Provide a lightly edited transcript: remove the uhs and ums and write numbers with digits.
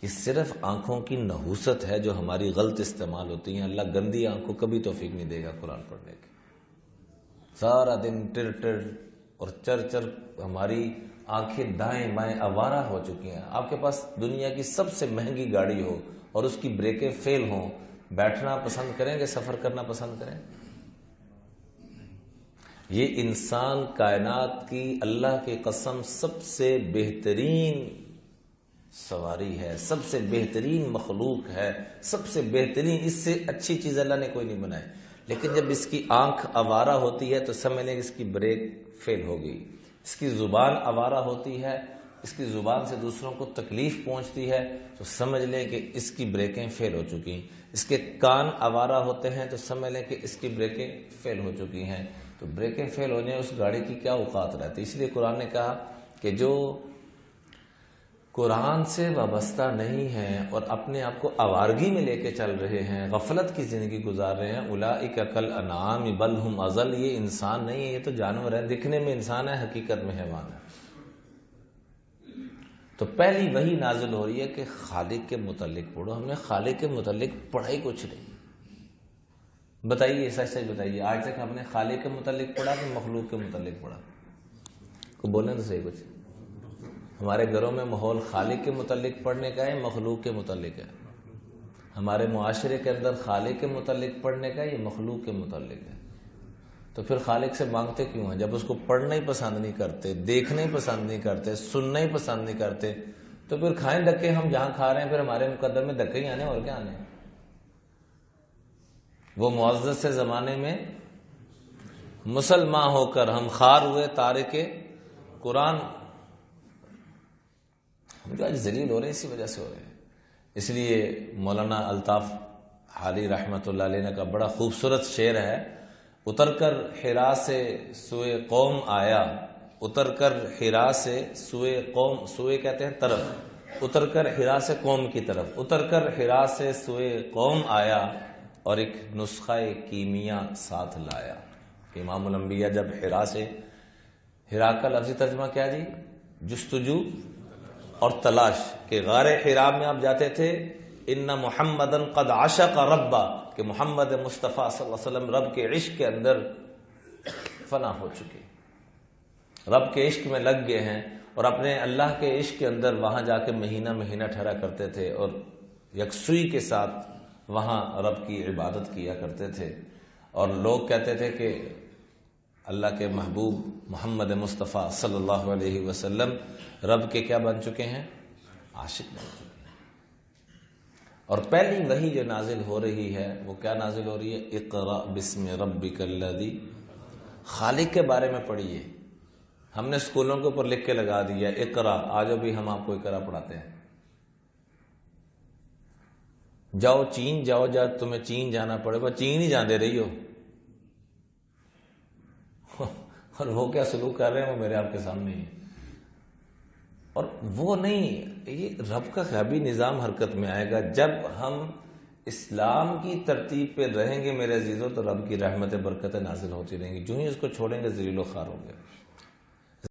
یہ صرف آنکھوں کی نحوست ہے جو ہماری غلط استعمال ہوتی ہیں. اللہ گندی آنکھ کو کبھی توفیق نہیں دے گا قرآن پڑھنے کی. سارا دن ٹر ٹر اور چر چر ہماری آنکھیں دائیں بائیں آوارہ ہو چکی ہیں. آپ کے پاس دنیا کی سب سے مہنگی گاڑی ہو اور اس کی بریکیں فیل ہوں، بیٹھنا پسند کریں گے، سفر کرنا پسند کریں؟ یہ انسان کائنات کی اللہ کی قسم سب سے بہترین سواری ہے، سب سے بہترین مخلوق ہے، سب سے بہترین، اس سے اچھی چیز اللہ نے کوئی نہیں بنائی. لیکن جب اس کی آنکھ آوارہ ہوتی ہے تو سمجھ لیں اس کی بریک فیل ہو گئی. اس کی زبان آوارہ ہوتی ہے، اس کی زبان سے دوسروں کو تکلیف پہنچتی ہے تو سمجھ لیں کہ اس کی بریکیں فیل ہو چکی ہیں. اس کے کان آوارہ ہوتے ہیں تو سمجھ لیں کہ اس کی بریکیں فیل ہو چکی ہیں. تو بریکیں فیل ہونے اس گاڑی کی کیا اوقات رہتی. اس لیے قرآن نے کہا کہ جو قرآن سے وابستہ نہیں ہیں اور اپنے آپ کو آوارگی میں لے کے چل رہے ہیں، غفلت کی زندگی گزار رہے ہیں، اولئک کالانعام بل ہم اضل، یہ انسان نہیں ہے، یہ تو جانور ہے. دکھنے میں انسان ہے، حقیقت میں حیوان ہے. تو پہلی وحی نازل ہو رہی ہے کہ خالق کے متعلق پڑھو. ہم نے خالق کے متعلق پڑھا ہی کچھ نہیں. بتائیے، سچ سچ بتائیے، آج تک ہم نے خالق کے متعلق پڑھا کہ مخلوق کے متعلق پڑھا؟ کو بولیں تو صحیح کچھ. ہمارے گھروں میں ماحول خالق کے متعلق پڑھنے کا ہے، مخلوق کے متعلق ہے. ہمارے معاشرے کے اندر خالق کے متعلق پڑھنے کا ہے، یہ مخلوق کے متعلق ہے. تو پھر خالق سے مانگتے کیوں ہیں؟ جب اس کو پڑھنا ہی پسند نہیں کرتے، دیکھنا ہی پسند نہیں کرتے، سننا ہی پسند نہیں کرتے، تو پھر کھائیں دھکے. ہم جہاں کھا رہے ہیں پھر ہمارے مقدر میں دھکے ہی آنے، اور کیا آنے. وہ معزز سے زمانے میں مسلمان ہو کر ہم خار ہوئے تارک قرآن. ہم جو آج ذلیل ہو رہے ہیں اسی وجہ سے ہو رہے ہیں. اس لیے مولانا الطاف حالی رحمۃ اللہ علیہ کا بڑا خوبصورت شعر ہے، اتر کر حرا سے سوئے قوم آیا، اتر کر حرا سے سوئے قوم، سوئے کہتے ہیں طرف، اتر کر حرا سے قوم کی طرف، اتر کر حرا سے سوئے قوم آیا اور ایک نسخہ کیمیا ساتھ لایا. امام الانبیاء جب حرا سے، حرا کا لفظی ترجمہ کیا جی؟ جستجو اور تلاش. کہ غار حرا میں آپ جاتے تھے، ان محمدن قد عشق ربا، کہ محمد مصطفیٰ صلی اللہ علیہ وسلم رب کے عشق کے اندر فنا ہو چکے، رب کے عشق میں لگ گئے ہیں، اور اپنے اللہ کے عشق کے اندر وہاں جا کے مہینہ مہینہ ٹھہرا کرتے تھے اور یکسوئی کے ساتھ وہاں رب کی عبادت کیا کرتے تھے. اور لوگ کہتے تھے کہ اللہ کے محبوب محمد مصطفیٰ صلی اللہ علیہ وسلم رب کے کیا بن چکے ہیں؟ عاشق بن چکے ہیں. اور پہلی وحی جو نازل ہو رہی ہے وہ کیا نازل ہو رہی ہے؟ اقرأ بسم ربک الذی. خالق کے بارے میں پڑھیے. ہم نے اسکولوں کے اوپر لکھ کے لگا دیا اقرأ. آج بھی ہم آپ کو اقرأ پڑھاتے ہیں. جاؤ چین جاؤ، جا تمہیں چین جانا پڑے گا، چین ہی جانے رہی ہو. اور وہ کیا سلوک کر رہے ہیں وہ میرے آپ کے سامنے ہی. اور وہ نہیں، یہ رب کا غیبی نظام حرکت میں آئے گا جب ہم اسلام کی ترتیب پہ رہیں گے میرے عزیزوں، تو رب کی رحمت برکتیں نازل ہوتی رہیں گی. جو ہی اس کو چھوڑیں گے ذلیل و خوار ہوں گے.